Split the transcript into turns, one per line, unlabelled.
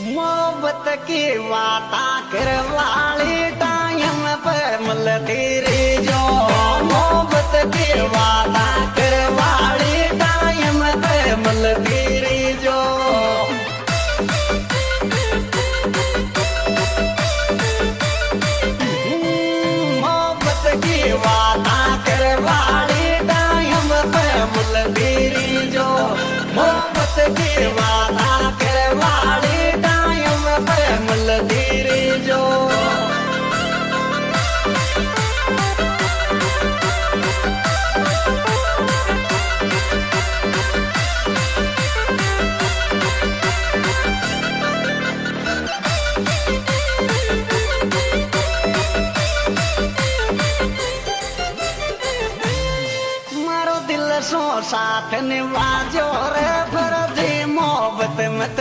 मोहब्बत की वाता करवाली टाइम पे मिलती रे जो मोहब्बत की वाता करवाली टाइम पे मिलती रे जो मोहब्बत की वाता करवाली टाइम पे मिलती रे जो मोहब्बत की वाता करवाली टाइम पे मिलती रे जो मारो दिल सो साथ निभाजो रे फर्जी मोहब्बत मत